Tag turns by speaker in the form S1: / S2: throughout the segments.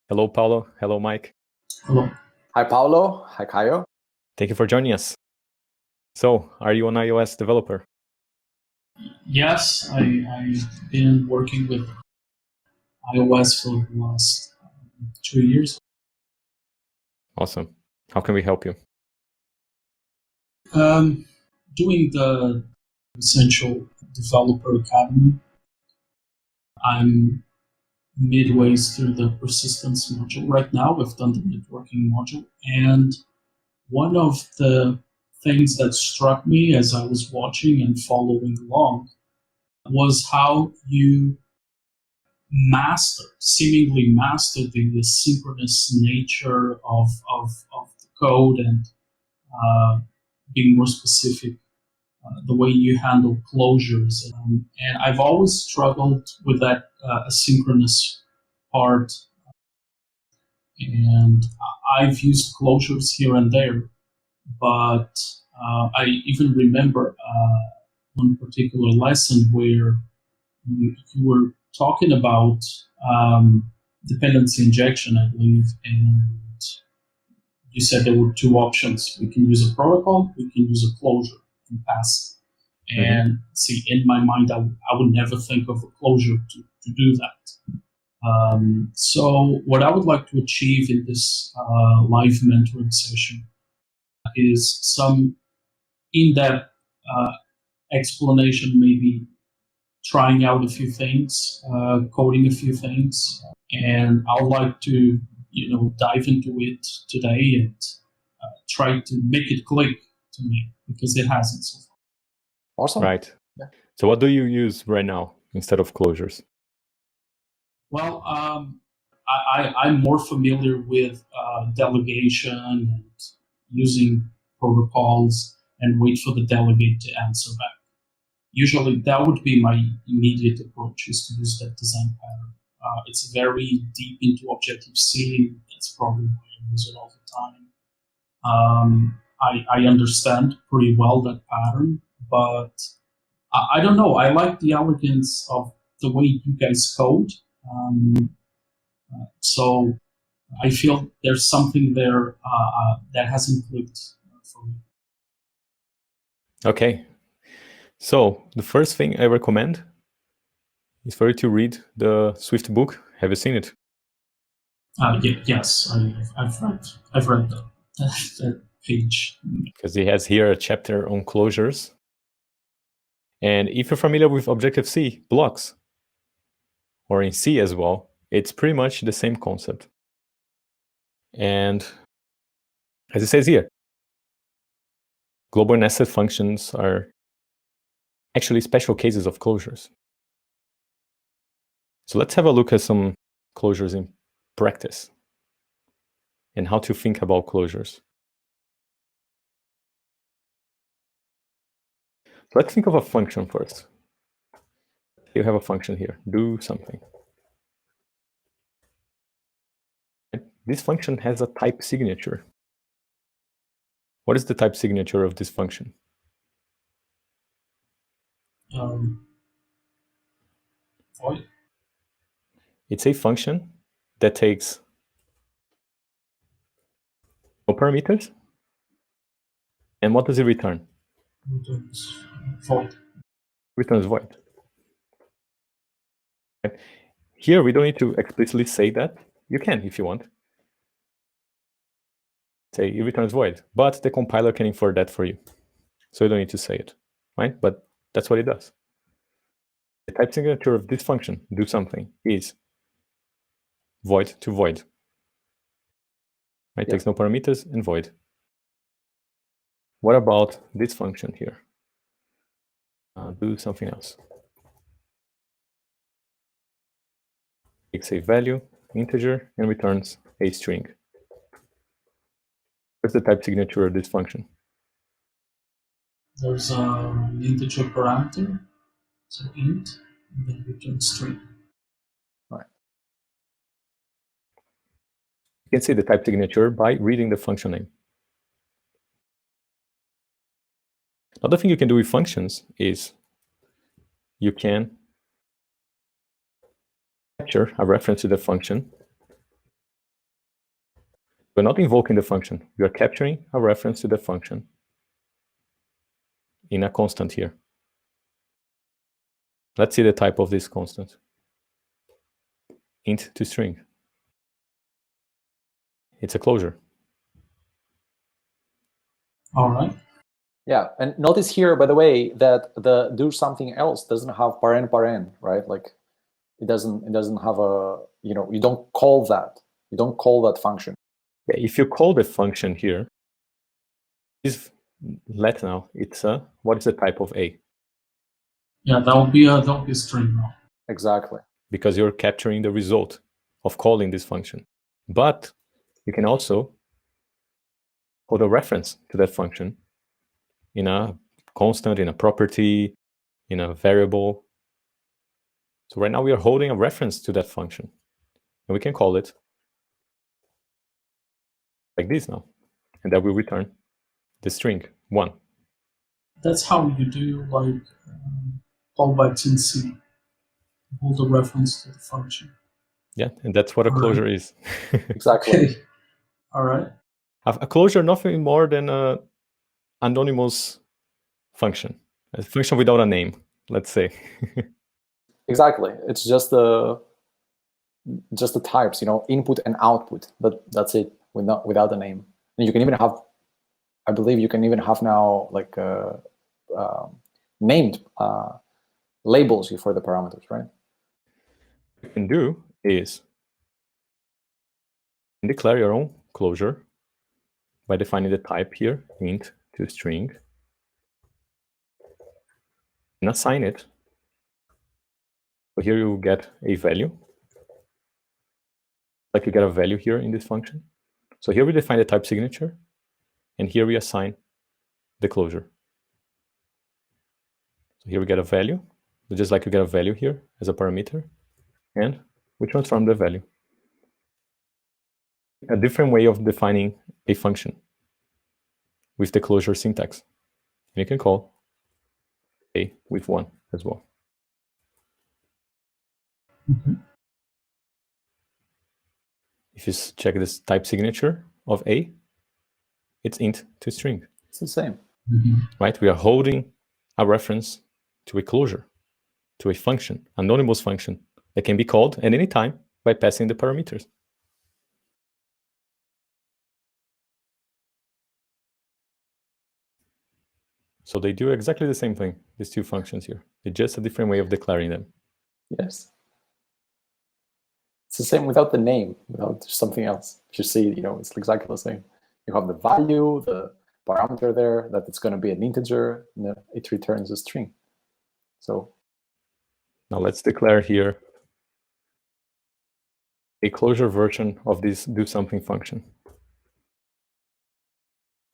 S1: Hello, Paulo. Hello, Mike.
S2: Hello.
S3: Hi, Paulo. Hi, Caio.
S1: Thank you for joining us. So, are you an iOS developer?
S2: Yes, I've been working with iOS for the last 2 years.
S1: Awesome. How can we help you?
S2: Doing the Essential Developer Academy. I'm midways through the persistence module right now. We've done the networking module. And one of the things that struck me as I was watching and following along was how you seemingly master the asynchronous nature of the code and being more specific, the way you handle closures. And I've always struggled with that asynchronous part. And I've used closures here and there, but I even remember one particular lesson where you were talking about dependency injection, I believe, and you said there were two options. We can use a protocol, we can use a closure and pass it. And see, in my mind, I would never think of a closure to do that. So what I would like to achieve in this live mentoring session is some in-depth explanation, maybe trying out a few things, coding a few things, and I'd like to, dive into it today and try to make it click to me because it hasn't so far.
S3: Awesome.
S1: Right.
S3: Yeah.
S1: So what do you use right now instead of closures?
S2: Well, I'm more familiar with delegation and using protocols and wait for the delegate to answer back. Usually that would be my immediate approach, is to use that design pattern. It's very deep into Objective-C. That's probably why I use it all the time. I understand pretty well that pattern, but I don't know. I like the elegance of the way you guys code. So I feel there's something there that hasn't clicked for me.
S1: Okay. So the first thing I recommend is for you to read the Swift book. Have you seen it?
S2: Yes, I've read that page.
S1: Because he has here a chapter on closures. And if you're familiar with Objective-C blocks, or in C as well, it's pretty much the same concept. And as it says here, global nested functions are actually special cases of closures. So let's have a look at some closures in practice and how to think about closures. So let's think of a function first. You have a function here, do something. This function has a type signature. What is the type signature of this function?
S2: Void.
S1: It's a function that takes no parameters. And what does it return?
S2: Returns void.
S1: Returns void. Here, we don't need to explicitly say that. You can if you want. Say it returns void, but the compiler can infer that for you. So you don't need to say it, right? But that's what it does. The type signature of this function, do something, is void to void. Right?
S3: Yeah.
S1: Takes no parameters and void. What about this function here? Do something else. Takes a value, integer, and returns a string. What's the type signature of this function?
S2: There's an integer parameter, so int, and then return string.
S1: Right. You can see the type signature by reading the function name. Another thing you can do with functions is you can capture a reference to the function We're not invoking the function. We are capturing a reference to the function in a constant here. Let's see the type of this constant. Int to string. It's a closure.
S2: All right.
S3: Yeah, and notice here, by the way, that the do something else doesn't have paren, right? Like it doesn't have a, you don't call that. You don't call that function.
S1: Yeah, if you call the function here, is let now, it's a, what is the type of A?
S2: Yeah, that would be a string now.
S3: Exactly.
S1: Because you're capturing the result of calling this function. But you can also hold a reference to that function in a constant, in a property, in a variable. So right now we are holding a reference to that function. And we can call it like this now. And that will return the string 1.
S2: That's how you do like callbacks in C. Hold a reference to the function.
S1: Yeah, and that's what a closure is.
S3: Exactly.
S2: Okay. All right.
S1: A closure, nothing more than an anonymous function. A function without a name, let's say.
S3: Exactly. It's just the types, input and output. But that's it, without a name. And you can even have, I believe, you can even have now like named labels for the parameters, right?
S1: What you can do is declare your own closure by defining the type here, int to string, and assign it. So here you get a value, like you get a value here in this function. So here we define the type signature, and here we assign the closure. So here we get a value, just like you get a value here as a parameter, and we transform the value. A different way of defining a function with the closure syntax. And you can call A with 1 as well.
S2: Mm-hmm.
S1: If you check this type signature of A, it's int to string.
S3: It's the same.
S2: Mm-hmm.
S1: Right? We are holding a reference to a closure, to a function, an anonymous function that can be called at any time by passing the parameters. So they do exactly the same thing, these two functions here. It's just a different way of declaring them.
S3: Yes. It's the same without the name, without something else. You see, it's exactly the same. You have the value, the parameter there, that it's going to be an integer, and it returns a string. So
S1: now let's declare here a closure version of this do something function.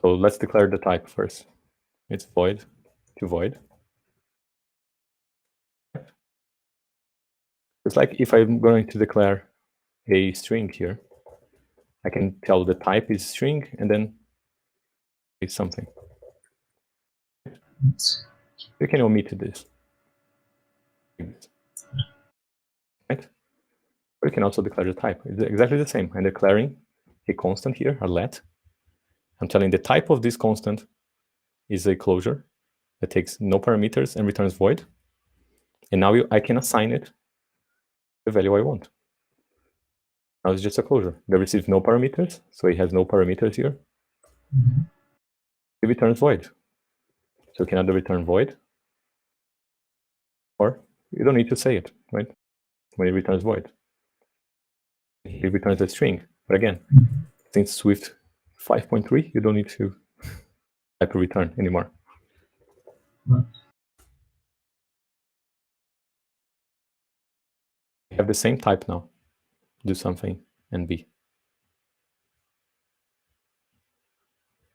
S1: So let's declare the type first. It's void to void. It's like if I'm going to declare a string here, I can tell the type is string and then it's something. You can omit this. Right? Or you can also declare the type. It's exactly the same. I'm declaring a constant here, a let. I'm telling the type of this constant is a closure that takes no parameters and returns void. And now I can assign it the value I want. Now it's just a closure. They receive no parameters, so it has no parameters here.
S2: Mm-hmm.
S1: It returns void. So you can either return void, or you don't need to say it, right? When it returns void. It returns a string. But again, since Swift 5.3, you don't need to type a return anymore.
S2: Right.
S1: We have the same type now. Do something and B.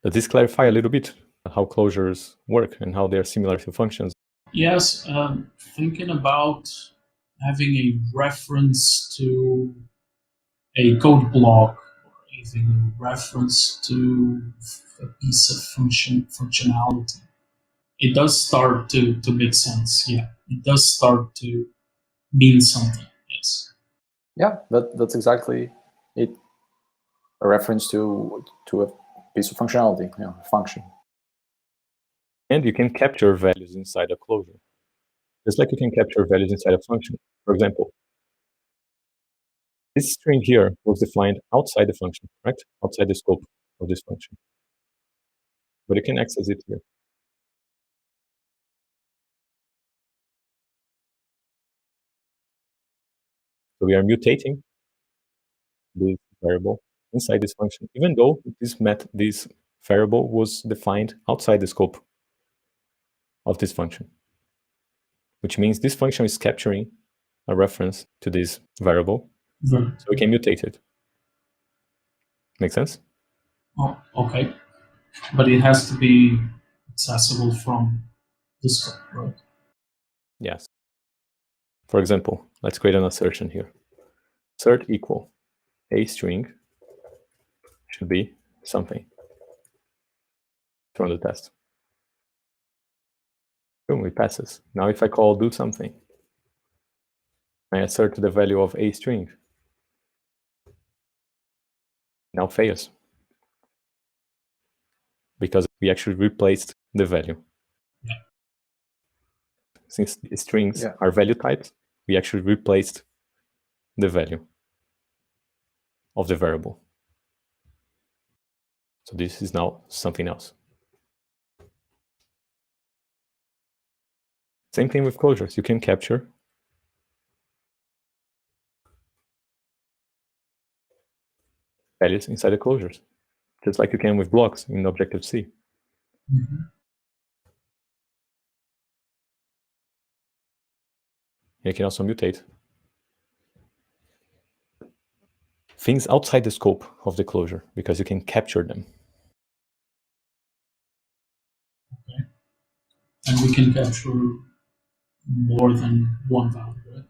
S1: Does this clarify a little bit how closures work and how they're similar to functions?
S2: Yes, thinking about having a reference to a code block, or having a reference to a piece of functionality, it does start to make sense. Yeah, it does start to mean something. Yes.
S3: Yeah, that's exactly it. a reference to a piece of functionality, a function.
S1: And you can capture values inside a closure, just like you can capture values inside a function. For example, this string here was defined outside the function, right? Outside the scope of this function. But you can access it here. So we are mutating this variable inside this function, even though this variable was defined outside the scope of this function, which means this function is capturing a reference to this variable, so we can mutate it. Make sense?
S2: Oh, okay. But it has to be accessible from the scope, right?
S1: Yes. For example, let's create an assertion here. Assert equal a string should be something. Run the test. Boom, it passes. Now if I call do something, I assert the value of a string. Now fails, because we actually replaced the value.
S2: Yeah.
S1: Since strings are value types, we actually replaced the value of the variable. So this is now something else. Same thing with closures. You can capture values inside the closures, just like you can with blocks in Objective-C.
S2: Mm-hmm.
S1: You can also mutate things outside the scope of the closure, because you can capture them.
S2: Okay. And we can capture more than one value, right?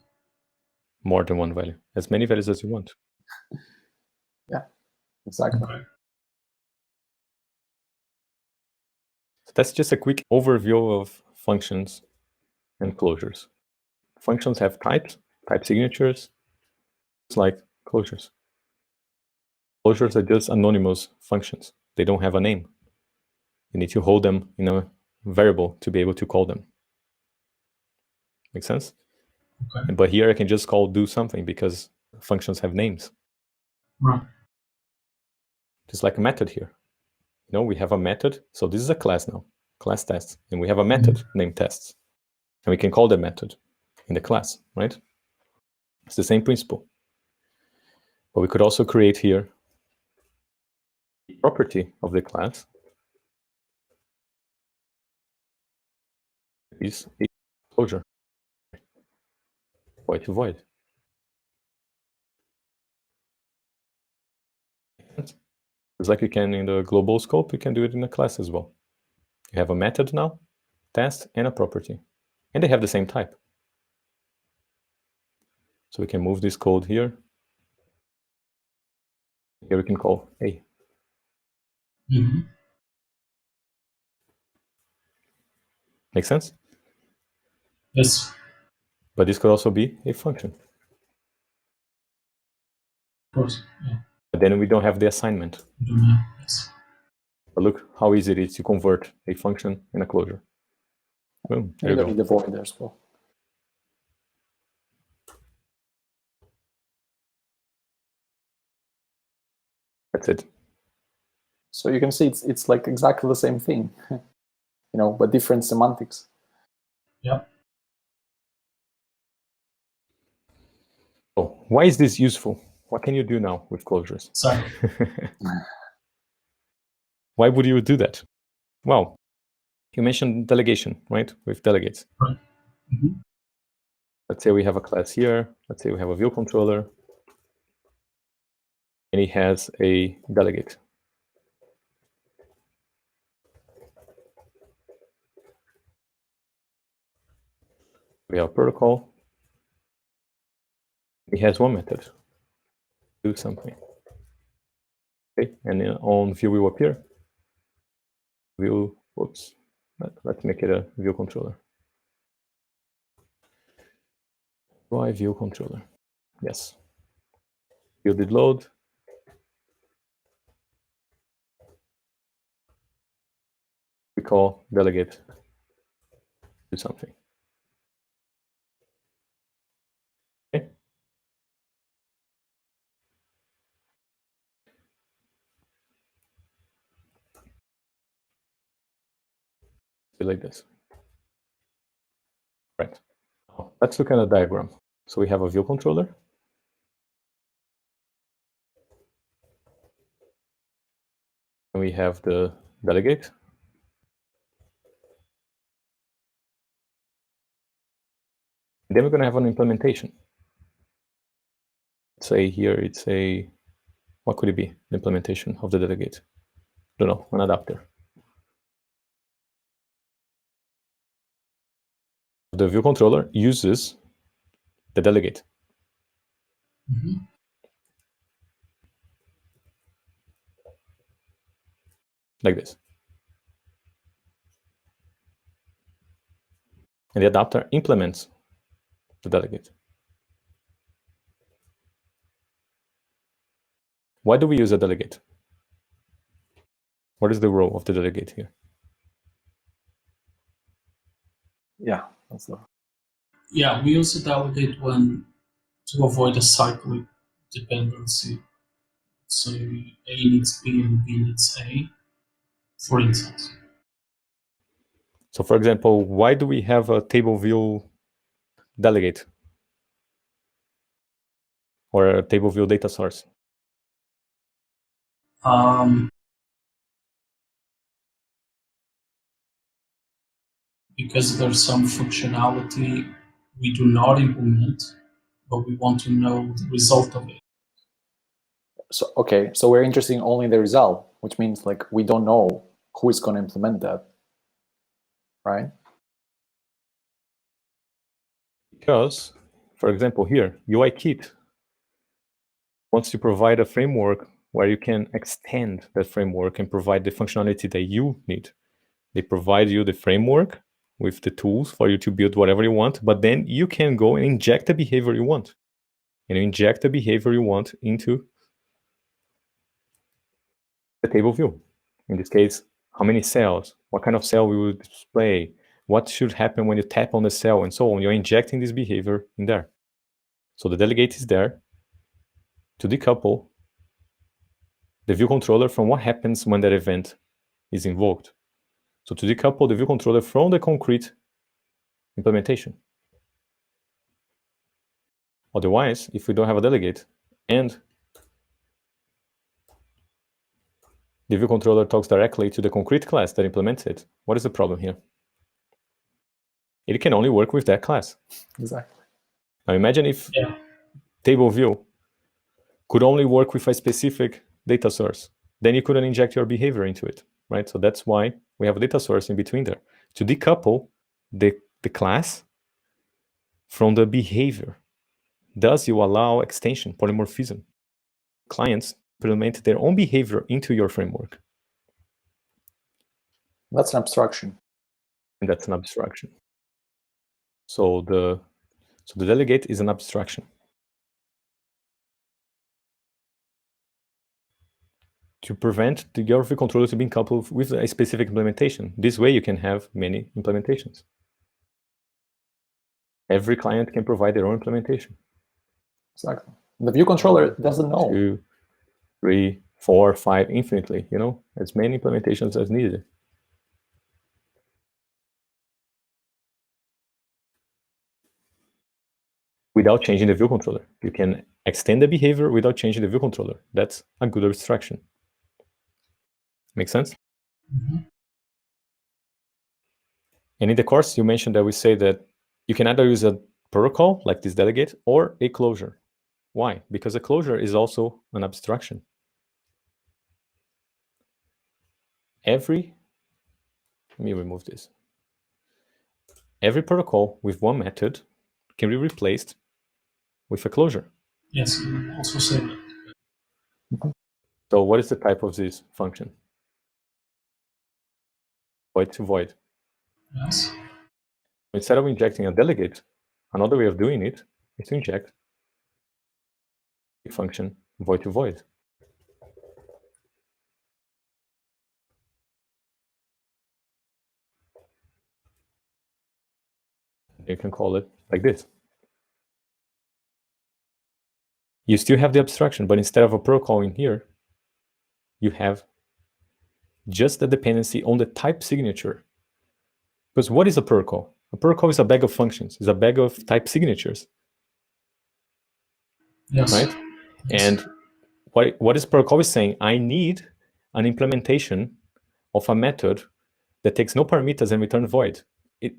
S1: More than one value. As many values as you want.
S3: Yeah, exactly.
S2: Okay.
S1: So that's just a quick overview of functions and closures. Functions have types, type signatures, it's like closures. Closures are just anonymous functions. They don't have a name. You need to hold them in a variable to be able to call them. Make sense?
S2: Okay.
S1: But here I can just call do something because functions have names.
S2: Right.
S1: Just like a method here. We have a method. So this is a class now, class tests. And we have a method named tests. And we can call the method in the class, right? It's the same principle. But we could also create here a property of the class is a closure. Void to void. Just like you can in the global scope, you can do it in a class as well. You have a method now, test, and a property. And they have the same type. So we can move this code here. Here we can call A.
S2: Mm-hmm.
S1: Make sense?
S2: Yes.
S1: But this could also be a function.
S2: Of course. Yeah.
S1: But then we don't have the assignment.
S2: Yes.
S1: But look how easy it is to convert a function in a closure. Boom, there you go.
S3: The void there as well.
S1: That's it.
S3: So you can see it's like exactly the same thing, but different semantics.
S2: Yeah.
S1: Oh, why is this useful? What can you do now with closures?
S2: Sorry.
S1: Why would you do that? Well, you mentioned delegation, right? With delegates.
S2: Right. Mm-hmm.
S1: Let's say we have a class here. Let's say we have a view controller. And it has a delegate. We have a protocol. It has one method. Do something. Okay, and on view will appear. View, whoops. Let's make it a view controller. Why view controller? Yes. View did load. call delegate do something. Okay. Like this. Right. Let's look at a diagram. So we have a view controller. And we have the delegate. And then we're going to have an implementation. Let's say here it's a, what could it be? The implementation of the delegate. Don't know, an adapter. The view controller uses the delegate. Like this. And the adapter implements the delegate. Why do we use a delegate? What is the role of the delegate here?
S3: Yeah, that's the...
S2: Yeah, we use a delegate when to avoid a cyclic dependency. So A needs B and B needs A, for instance.
S1: So for example, why do we have a table view delegate or a table view data source?
S2: Because there's some functionality we do not implement, but we want to know the result of it.
S3: So, okay, so we're interested only in the result, which means like we don't know who is going to implement that, right?
S1: Because, for example, here, UIKit wants to provide a framework where you can extend that framework and provide the functionality that you need. They provide you the framework with the tools for you to build whatever you want, but then you can go and inject the behavior you want. And you inject the behavior you want into the table view. In this case, how many cells, what kind of cell we will display, what should happen when you tap on the cell, and so on. You're injecting this behavior in there. So the delegate is there to decouple the view controller from what happens when that event is invoked. So to decouple the view controller from the concrete implementation. Otherwise, if we don't have a delegate and the view controller talks directly to the concrete class that implements it, what is the problem here? It can only work with that class.
S3: Exactly.
S1: Now imagine if table view could only work with a specific data source. Then you couldn't inject your behavior into it, right? So that's why we have a data source in between there to decouple the class from the behavior. Thus, you allow extension, polymorphism. Clients implement their own behavior into your framework.
S3: That's an abstraction.
S1: And that's an abstraction. So the delegate is an abstraction. To prevent your view controller to be coupled with a specific implementation. This way you can have many implementations. Every client can provide their own implementation.
S3: Exactly. The view controller doesn't know.
S1: 2, 3, 4, 5, infinitely, as many implementations as needed. Without changing the view controller. You can extend the behavior without changing the view controller. That's a good abstraction. Make sense? And in the course, you mentioned that we say that you can either use a protocol like this delegate or a closure. Why? Because a closure is also an abstraction. Let me remove this. Every protocol with one method can be replaced with a closure.
S2: Yes, you also say that.
S1: So what is the type of this function? Void to void.
S2: Yes.
S1: Instead of injecting a delegate, another way of doing it is to inject a function void to void. You can call it like this. You still have the abstraction, but instead of a protocol in here, you have just the dependency on the type signature. Because what is a protocol? A protocol is a bag of functions. It's a bag of type signatures.
S2: Yes.
S1: Right?
S2: Yes.
S1: And what is protocol is saying, I need an implementation of a method that takes no parameters and returns void.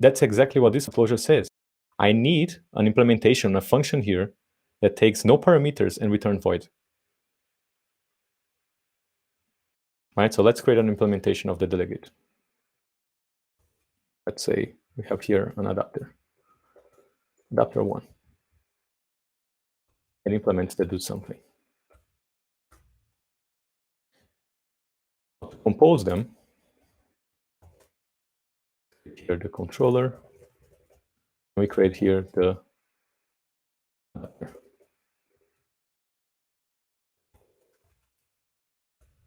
S1: That's exactly what this closure says. I need an implementation, a function here that takes no parameters and return void. Right, so let's create an implementation of the delegate. Let's say we have here an adapter, adapter 1. It implements the do something. To compose them, here the controller, we create here the adapter.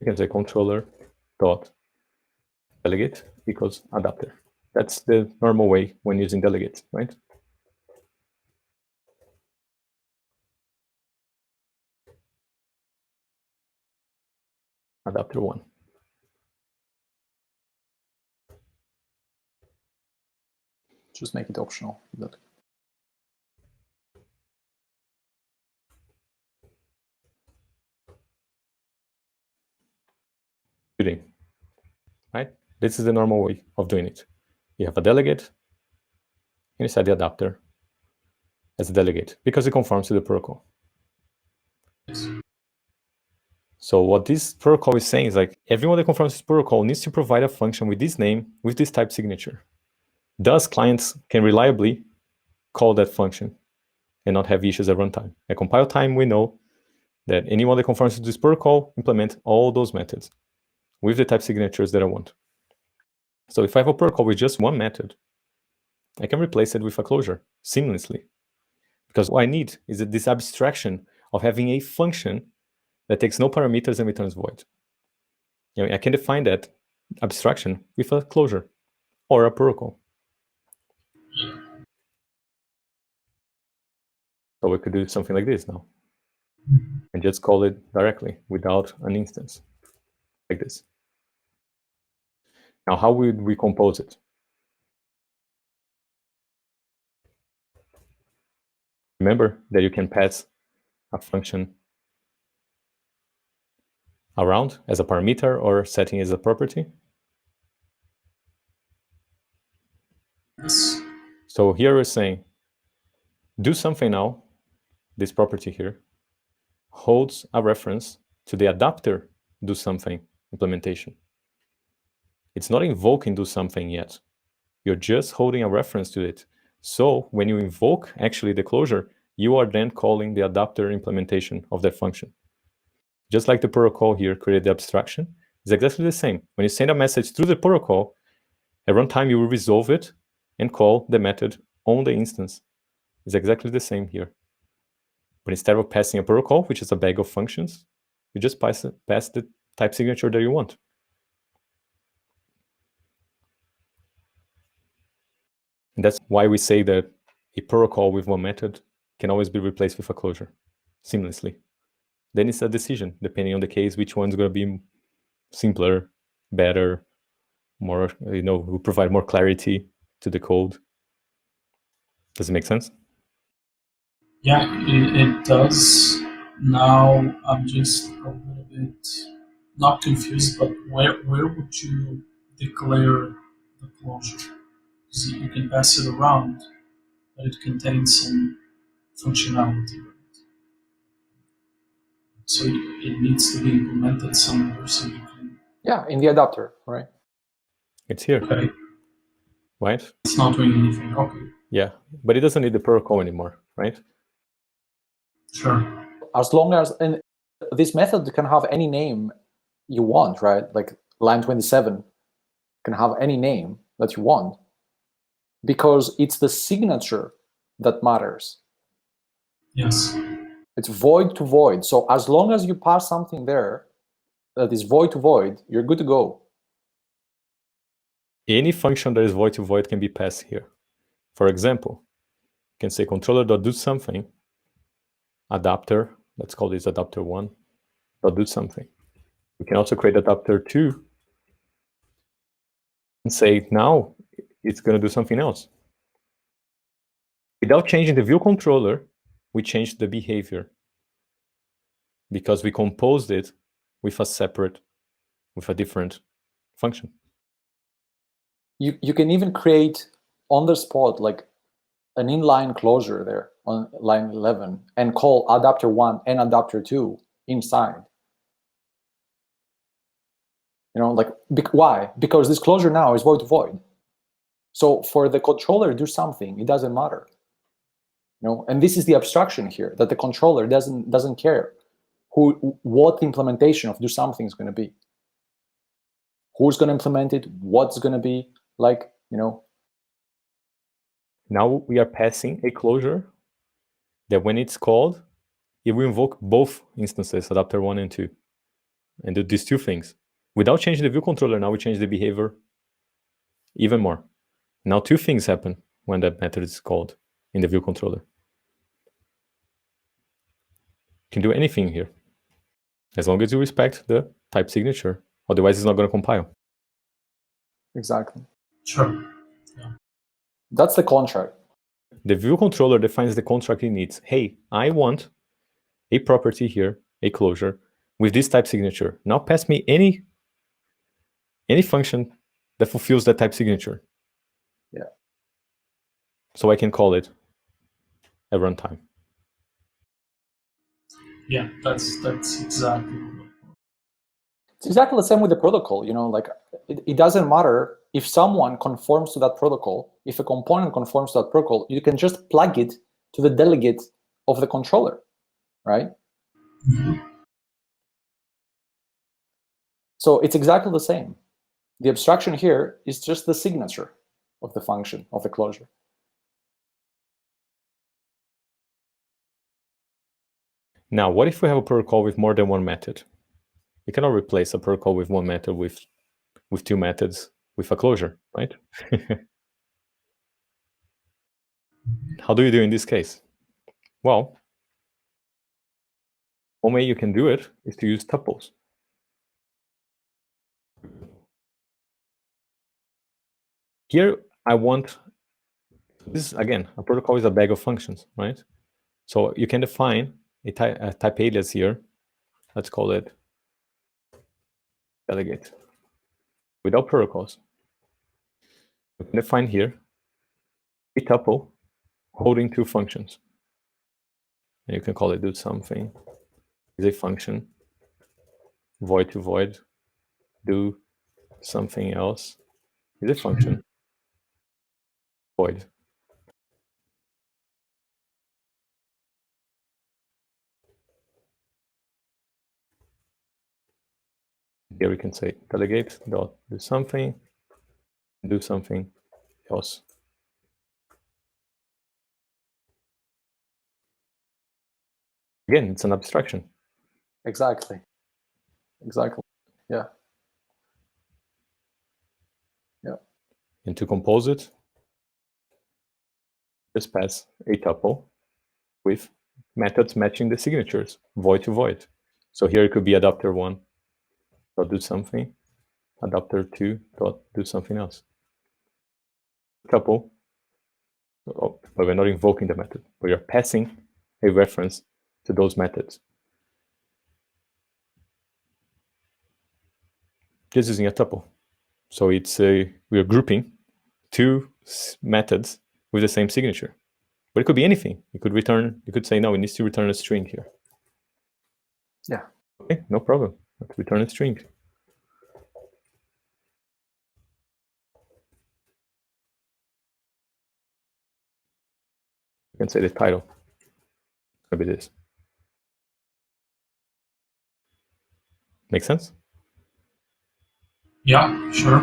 S1: You can say controller dot delegate equals adapter. That's the normal way when using delegates, right? Adapter 1.
S3: Just make it optional.
S1: Right? This is the normal way of doing it. You have a delegate, and you set the adapter as a delegate because it conforms to the protocol. So what this protocol is saying is like everyone that conforms to this protocol needs to provide a function with this name, with this type signature. Thus, clients can reliably call that function and not have issues at runtime. At compile time, we know that anyone that conforms to this protocol implement all those methods with the type signatures that I want. So if I have a protocol with just one method, I can replace it with a closure seamlessly. Because what I need is this abstraction of having a function that takes no parameters and returns void. You know, I can define that abstraction with a closure or a protocol. So we could do something like this now and just call it directly without an instance, like this. Now, how would we compose it? Remember that you can pass a function around as a parameter or setting as a property.
S2: Yes.
S1: So here we're saying, do something now, this property here, holds a reference to the adapter do something implementation. It's not invoking do something yet. You're just holding a reference to it. So when you invoke actually the closure, you are then calling the adapter implementation of that function. Just like the protocol here created the abstraction, it's exactly the same. When you send a message through the protocol, at runtime you will resolve it and call the method on the instance. It's exactly the same here. But instead of passing a protocol, which is a bag of functions, you just pass the type signature that you want. And that's why we say that a protocol with one method can always be replaced with a closure seamlessly. Then it's a decision, depending on the case, which one's going to be simpler, better, more, will provide more clarity to the code. Does it make sense?
S2: Yeah, it does. Now I'm just a little bit not confused, but where would you declare the closure? Because you can pass it around, but it contains some functionality. So it needs to be implemented somewhere so you can.
S3: Yeah, in the adapter, right?
S1: It's here,
S2: Okay,
S1: right?
S2: it's not doing anything. Okay,
S1: Yeah, but it doesn't need the protocol anymore, right?
S2: sure.
S3: As long as, and this method can have any name you want, right? Like line 27 can have any name that you want because it's the signature that matters.
S2: Yes.
S3: It's void to void. So as long as you pass something there that is void to void, you're good to go.
S1: Any function that is void to void can be passed here. For example, can say controller.do something, adapter, let's call this adapter 1, .do something. We can also create adapter 2 and say now it's going to do something else. Without changing the view controller, we changed the behavior because we composed it with a different function.
S3: You can even create on the spot like an inline closure there on line 11 and call adapter 1 and adapter 2 inside. You know, like why? Because this closure now is void to void. So for the controller to do something, it doesn't matter. You know, and this is the abstraction here, that the controller doesn't care what the implementation of do something is going to be. Who's going to implement it? What's going to be like, you know.
S1: Now we are passing a closure that when it's called, it will invoke both instances, adapter 1 and 2, and do these two things. Without changing the view controller, now we change the behavior even more. Now two things happen when that method is called in the view controller. You can do anything here, as long as you respect the type signature. Otherwise, it's not going to compile.
S3: Exactly.
S2: Sure. Yeah.
S3: That's the contract.
S1: The view controller defines the contract it needs. Hey, I want a property here, a closure, with this type signature. Now pass me any function that fulfills that type signature.
S3: Yeah.
S1: So I can call it at runtime.
S2: Yeah, that's exactly.
S3: It's exactly the same with the protocol. You know, like it doesn't matter if someone conforms to that protocol. If a component conforms to that protocol, you can just plug it to the delegate of the controller, right?
S2: Mm-hmm.
S3: So it's exactly the same. The abstraction here is just the signature of the function of the closure.
S1: Now, what if we have a protocol with more than one method? You cannot replace a protocol with one method with two methods with a closure, right? How do you do in this case? Well, one way you can do it is to use tuples. Here, I want, this again, a protocol is a bag of functions, right? So you can define a type alias here. Let's call it delegate without protocols. You can define here a tuple holding two functions. And you can call it do something is a function, void to void, do something else is a function, void. Here we can say delegate dot do something else. Again, it's an abstraction.
S3: Exactly. Yeah. Yeah.
S1: And to compose it, just pass a tuple with methods matching the signatures, void to void. So here it could be adapter 1 dot do something, adapter 2 dot do something else. Tuple, but we're not invoking the method. We are passing a reference to those methods. Just using a tuple. So it's we are grouping two methods with the same signature. But it could be anything. You could say, no, it needs to return a string here.
S3: Yeah.
S1: Okay, no problem. Let's return a string. You can say the title. It's gonna be this. Make sense?
S2: Yeah, sure.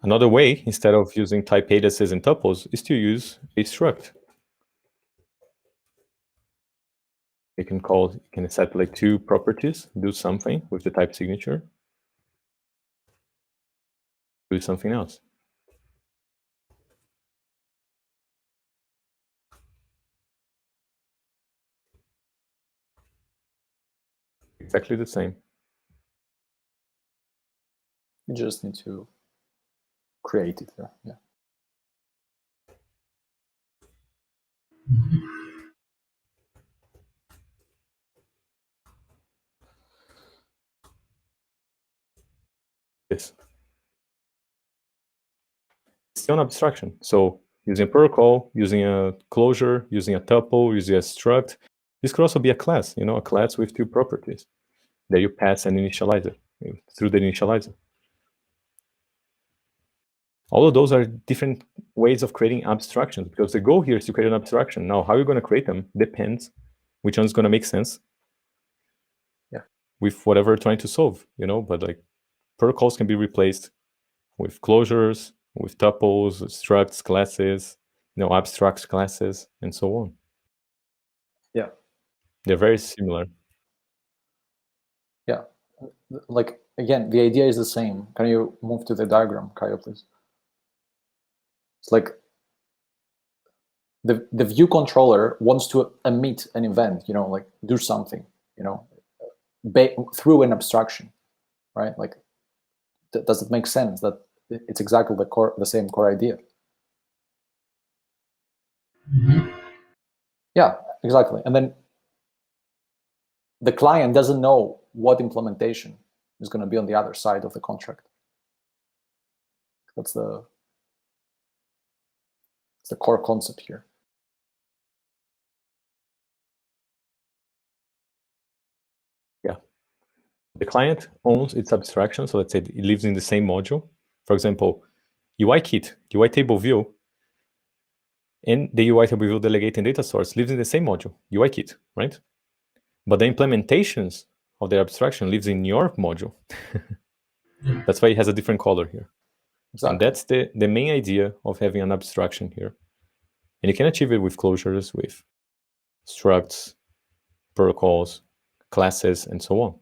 S1: Another way, instead of using type aliases and tuples, is to use a struct. You can set like two properties, do something with the type signature, do something else. Exactly the same.
S3: You just need to create it there. Yeah.
S1: Yes. It's still an abstraction. So using a protocol, using a closure, using a tuple, using a struct. This could also be a class, a class with two properties that you pass an initializer through the initializer. All of those are different ways of creating abstractions, because the goal here is to create an abstraction. Now, how you're going to create them depends which one's going to make sense with whatever you're trying to solve, but like protocols can be replaced with closures, with tuples, structs, classes, abstract classes, and so on.
S3: Yeah.
S1: They're very similar.
S3: Yeah. Like, again, the idea is the same. Can you move to the diagram, Caio, please? It's like the view controller wants to emit an event, like do something, through an abstraction, right? Like, does it make sense that it's exactly the same core idea? Yeah, exactly. And then the client doesn't know what implementation is going to be on the other side of the contract. That's the core concept here.
S1: Yeah. The client owns its abstraction. So let's say it lives in the same module. For example, UIKit, UI table view, and the UI table view delegate and data source lives in the same module, UIKit, right? But the implementations of the abstraction lives in your module. That's why it has a different color here. Exactly. And that's the main idea of having an abstraction here. And you can achieve it with closures, with structs, protocols, classes, and so on.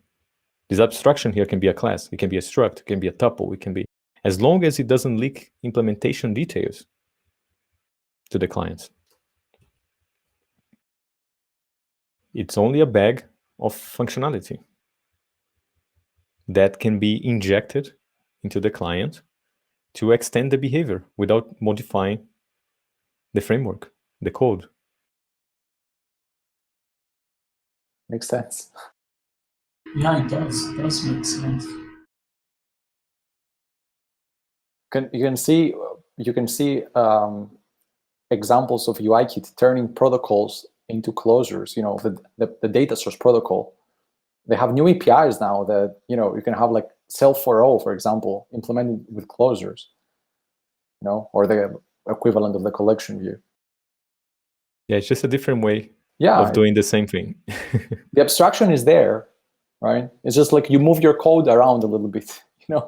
S1: This abstraction here can be a class, it can be a struct, it can be a tuple, it can be, as long as it doesn't leak implementation details to the clients. It's only a bag of functionality that can be injected into the client to extend the behavior without modifying the framework, the code.
S3: Makes sense.
S2: Yeah, it does. It does make sense.
S3: You can see examples of UIKit turning protocols into closures. The data source protocol. They have new APIs now that you can have like self4o, for example, implemented with closures. Or the equivalent of the collection view.
S1: Yeah, it's just a different way of doing the same thing.
S3: The abstraction is there, right? It's just like you move your code around a little bit.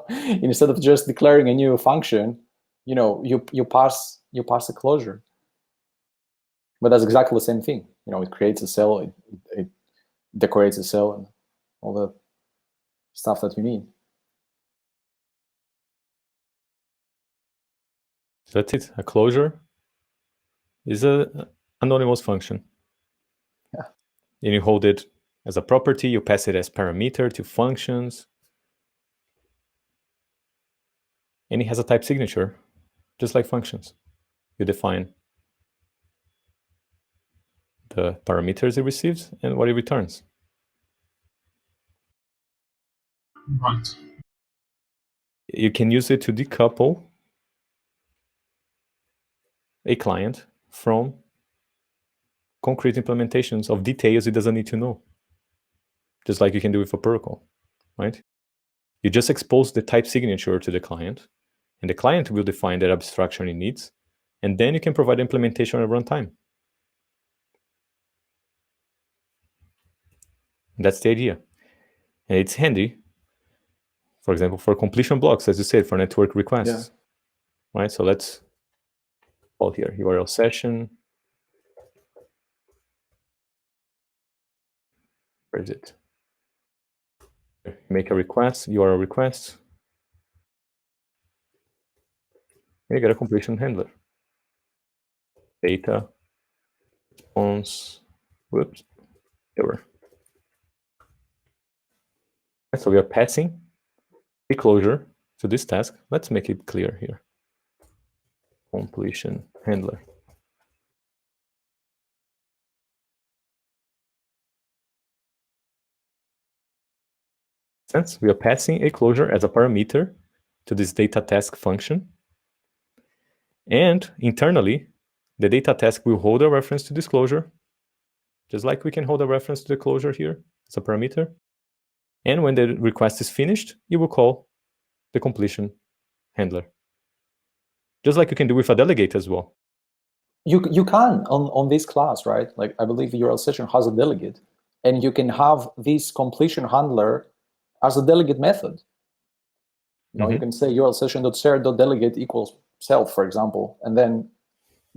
S3: Instead of just declaring a new function, you pass a closure. But that's exactly the same thing. It creates a cell, it decorates a cell, and all the stuff that you need.
S1: That's it. A closure is an anonymous function.
S3: Yeah.
S1: And you hold it as a property, you pass it as parameter to functions. And it has a type signature, just like functions. You define the parameters it receives and what it returns.
S2: Right.
S1: You can use it to decouple a client from concrete implementations of details it doesn't need to know. Just like you can do with a protocol, right? You just expose the type signature to the client, and the client will define that abstraction it needs, and then you can provide implementation at runtime. That's the idea. And it's handy, for example, for completion blocks, as you said, for network requests. Yeah. Right? So let's call here URL session. Where is it? Make a request, URL request. And you get a completion handler. Data, response, whoops, error. So we are passing a closure to this task. Let's make it clear here. Completion handler. Since we are passing a closure as a parameter to this data task function, and internally, the data task will hold a reference to this closure, just like we can hold a reference to the closure here as a parameter. And when the request is finished, you will call the completion handler. Just like you can do with a delegate as well.
S3: You can on this class, right? Like I believe the URL session has a delegate, and you can have this completion handler as a delegate method. You can say URL session.share.delegate equals self, for example, and then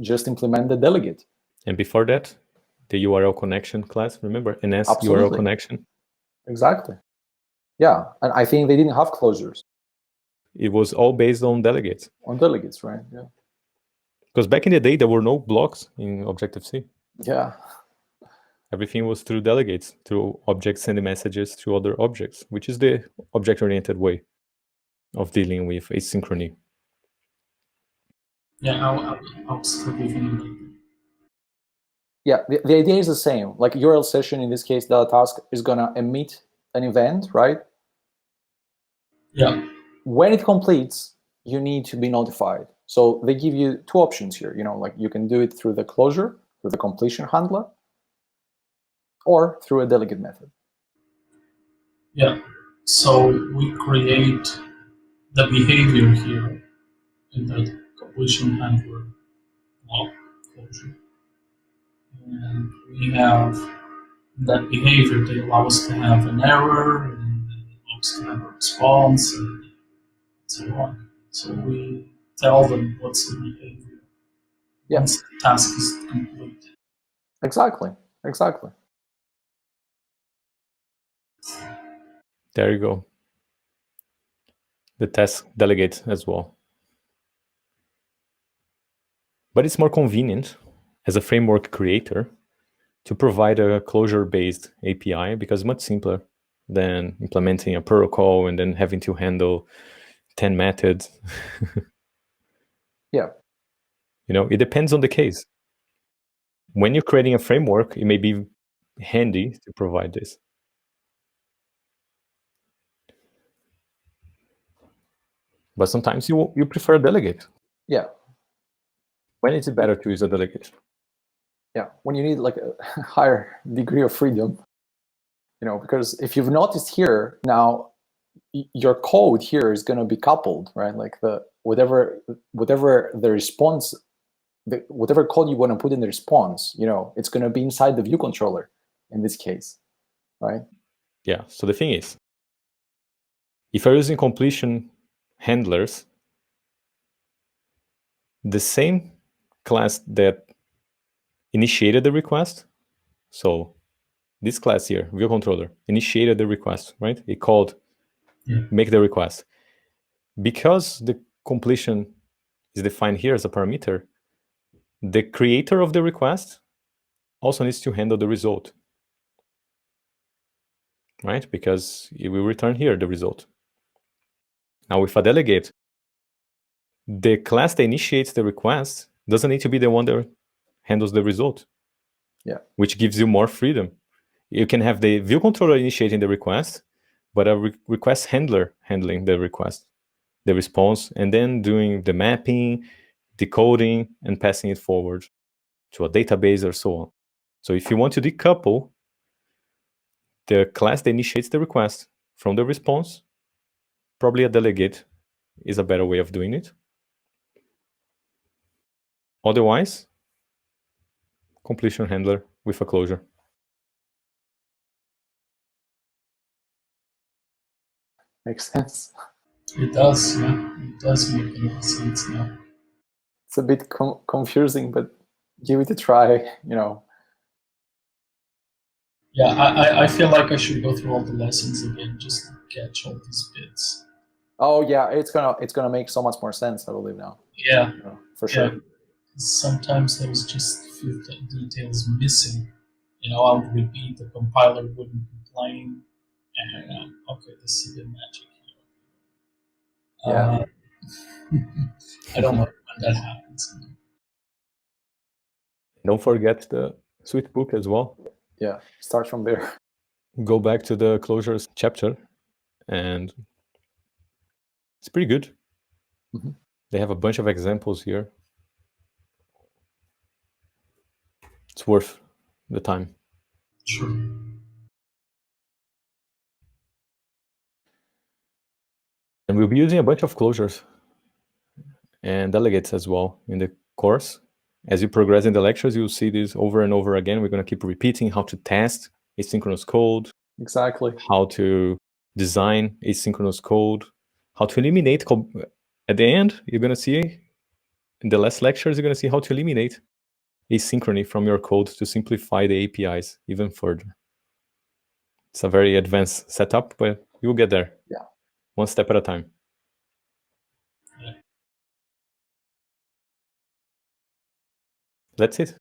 S3: just implement the delegate.
S1: And before that, the URL connection class, remember, NS
S3: Absolutely.
S1: URL connection.
S3: Exactly. Yeah, and I think they didn't have closures.
S1: It was all based on delegates.
S3: On delegates, right? Yeah.
S1: Because back in the day, there were no blocks in Objective-C.
S3: Yeah.
S1: Everything was through delegates, through objects sending messages to other objects, which is the object-oriented way of dealing with asynchrony.
S2: Yeah, I'll still give you.
S3: Yeah, the idea is the same. Like URL session, in this case, the task is going to emit an event, right?
S2: Yeah.
S3: When it completes, you need to be notified. So they give you two options here. Like you can do it through the closure, through the completion handler, or through a delegate method.
S2: Yeah. So we create the behavior here in the completion handler block closure. And we have that behavior. They allow us to have an error, and allow us to have a response, and so on. So we tell them what's the behavior once the task is complete.
S3: Exactly.
S1: There you go. The task delegate as well. But it's more convenient as a framework creator to provide a closure-based API because it's much simpler than implementing a protocol and then having to handle 10 methods.
S3: Yeah.
S1: It depends on the case. When you're creating a framework, it may be handy to provide this. But sometimes you prefer a delegate.
S3: Yeah.
S1: When is it better to use a delegate?
S3: Yeah, when you need like a higher degree of freedom, because if you've noticed here now, your code here is going to be coupled, right? Like the whatever the response, whatever code you want to put in the response, it's going to be inside the view controller in this case, right?
S1: Yeah. So the thing is, if you're using completion handlers, the same class that initiated the request, so this class here, view controller, initiated the request, right? It called make the request. Because the completion is defined here as a parameter, the creator of the request also needs to handle the result, right? Because it will return here the result. Now with a delegate, the class that initiates the request doesn't need to be the one that handles the result.
S3: Yeah.
S1: Which gives you more freedom. You can have the view controller initiating the request, but a request handler handling the request, the response, and then doing the mapping, decoding, and passing it forward to a database or so on. So if you want to decouple the class that initiates the request from the response, probably a delegate is a better way of doing it. Otherwise, completion handler with a closure.
S3: Makes sense.
S2: It does, yeah. It does make a lot of sense now.
S3: It's a bit confusing, but give it a try,
S2: Yeah, I feel like I should go through all the lessons again just to catch all these bits.
S3: Oh yeah, it's gonna make so much more sense, I believe now.
S2: Yeah,
S3: for sure.
S2: Yeah. Sometimes there was just a few details missing. I would repeat, the compiler wouldn't complain, and Okay, the Sibian magic here.
S3: Yeah.
S2: I don't know when that happens.
S1: Don't forget the sweet book as well.
S3: Yeah, start from there.
S1: Go back to the closures chapter, and it's pretty good.
S3: Mhm.
S1: They have a bunch of examples here. It's worth the time.
S2: Sure.
S1: And we'll be using a bunch of closures and delegates as well in the course. As you progress in the lectures, you'll see this over and over again. We're going to keep repeating how to test asynchronous code,
S3: Exactly.
S1: how to design asynchronous code, how to eliminate. At the end, you're going to see, in the last lectures, you're going to see how to eliminate asynchrony from your code to simplify the APIs even further. It's a very advanced setup, but you'll get there.
S3: Yeah.
S1: One step at a time.
S2: Yeah.
S1: That's it.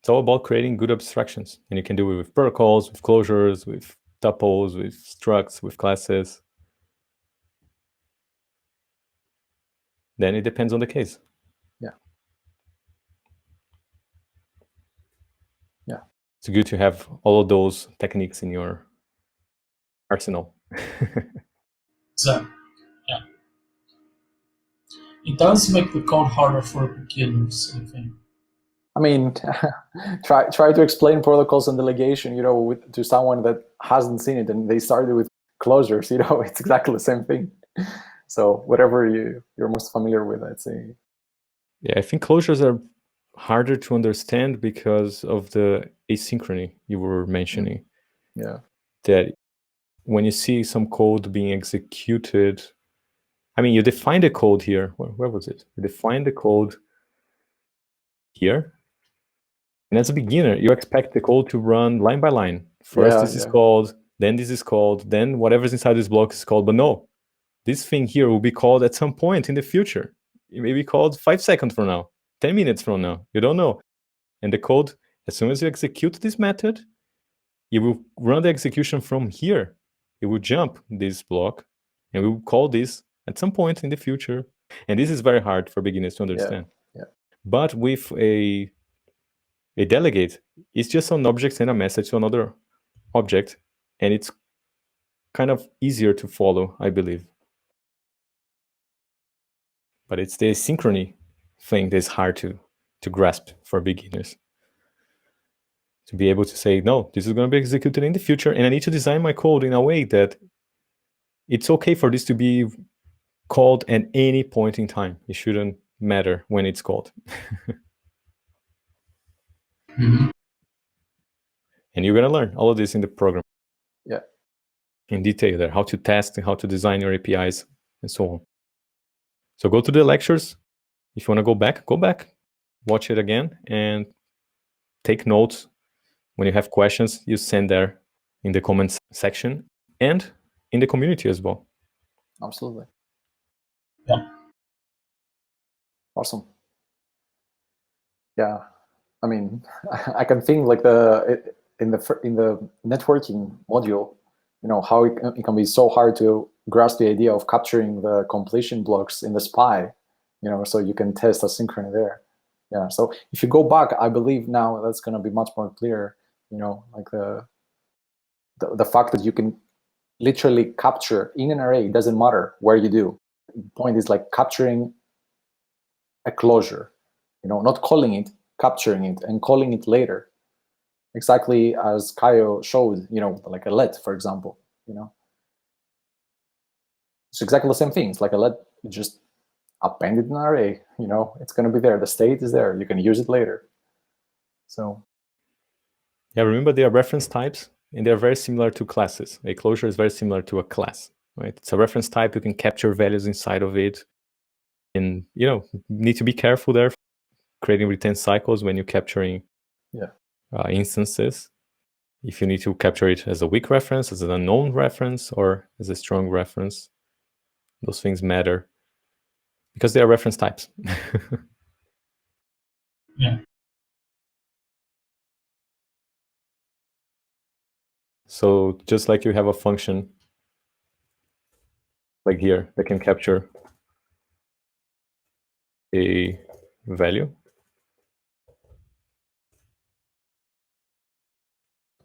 S1: It's all about creating good abstractions. And you can do it with protocols, with closures, with tuples, with structs, with classes. Then it depends on the case.
S3: Yeah. Yeah.
S1: It's good to have all of those techniques in your arsenal.
S2: Exactly. Yeah. It does make the code harder for beginners, I think.
S3: I mean, try to explain protocols and delegation, to someone that hasn't seen it, and they started with closures. It's exactly the same thing. So whatever you're most familiar with, I'd say.
S1: Yeah, I think closures are harder to understand because of the asynchrony you were mentioning.
S3: Yeah.
S1: That when you see some code being executed, I mean, you define the code here. Where was it? You define the code here. And as a beginner, you expect the code to run line by line. First, this is called, then this is called, then whatever's inside this block is called. But no, this thing here will be called at some point in the future. It may be called 5 seconds from now, 10 minutes from now. You don't know. And the code, as soon as you execute this method, it will run the execution from here. It will jump this block, and we will call this at some point in the future. And this is very hard for beginners to understand.
S3: Yeah.
S1: But with a delegate, it's just an object send a message to another object, and it's kind of easier to follow, I believe. But it's the synchrony thing that's hard to grasp for beginners. To be able to say, no, this is going to be executed in the future, and I need to design my code in a way that it's okay for this to be called at any point in time. It shouldn't matter when it's called.
S2: Mm-hmm.
S1: And you're going to learn all of this in the program.
S3: Yeah.
S1: In detail there, how to test and how to design your APIs and so on. So go to the lectures. If you want to go back, watch it again, and take notes. When you have questions, you send there in the comments section and in the community as well.
S3: Absolutely.
S2: Yeah.
S3: Awesome. Yeah. I mean, I can think like in the networking module, how it can be so hard to grasp the idea of capturing the completion blocks in the SPI, so you can test asynchrony there. Yeah. So if you go back, I believe now that's going to be much more clear. Like the fact that you can literally capture in an array. It doesn't matter where you do. The point is like capturing a closure. Not calling it, capturing it, and calling it later. Exactly as Caio showed, like a let, for example. It's exactly the same thing. It's like a let, you just append it in an array. It's going to be there. The state is there. You can use it later. So
S1: yeah, remember they are reference types, and they're very similar to classes. A closure is very similar to a class, right? It's a reference type. You can capture values inside of it, and need to be careful there, creating return cycles when you're capturing instances. If you need to capture it as a weak reference, as an unknown reference, or as a strong reference, those things matter because they are reference types.
S2: Yeah.
S1: So just like you have a function like here, that can capture a value.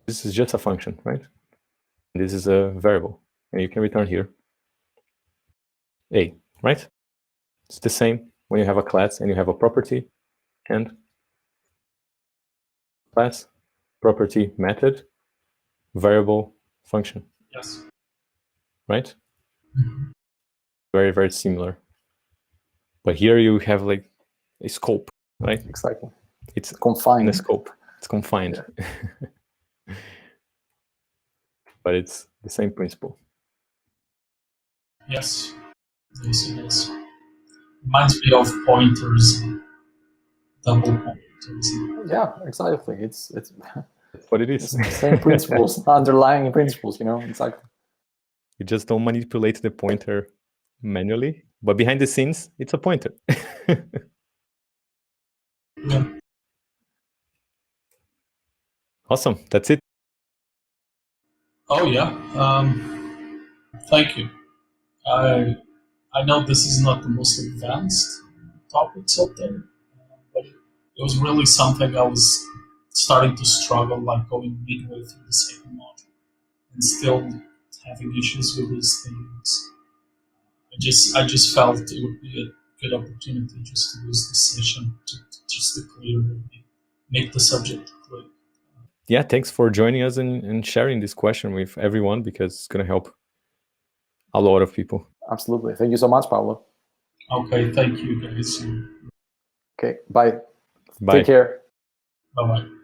S1: This is just a function, right? This is a variable, and you can return here a, right? It's the same when you have a class and you have a property and class, property, method, variable, function.
S2: Yes.
S1: Right?
S2: Mhm.
S1: Very, very similar. But here you have like a scope, right?
S3: Exactly.
S1: It's
S3: confined.
S1: in a scope. It's confined. Yeah. But it's the same principle.
S2: Yes. Yes, it is. Reminds me of pointers, double pointers.
S3: Yeah, exactly. It's
S1: That's what it is.
S3: it's the same principles, underlying principles, exactly.
S1: You just don't manipulate the pointer manually, but behind the scenes, it's a pointer.
S2: Yeah.
S1: Awesome. That's it.
S2: Oh yeah. Thank you. I know this is not the most advanced topics out there, but it was really something I was starting to struggle, like going midway through the second module and still having issues with these things. I just felt it would be a good opportunity just to use this session just to clear and make the subject clear.
S1: Yeah, thanks for joining us and sharing this question with everyone, because it's going to help a lot of people.
S3: Absolutely. Thank you so much, Pablo.
S2: Okay, thank you guys.
S3: Okay, bye.
S1: Bye.
S3: Take care.
S2: Bye bye.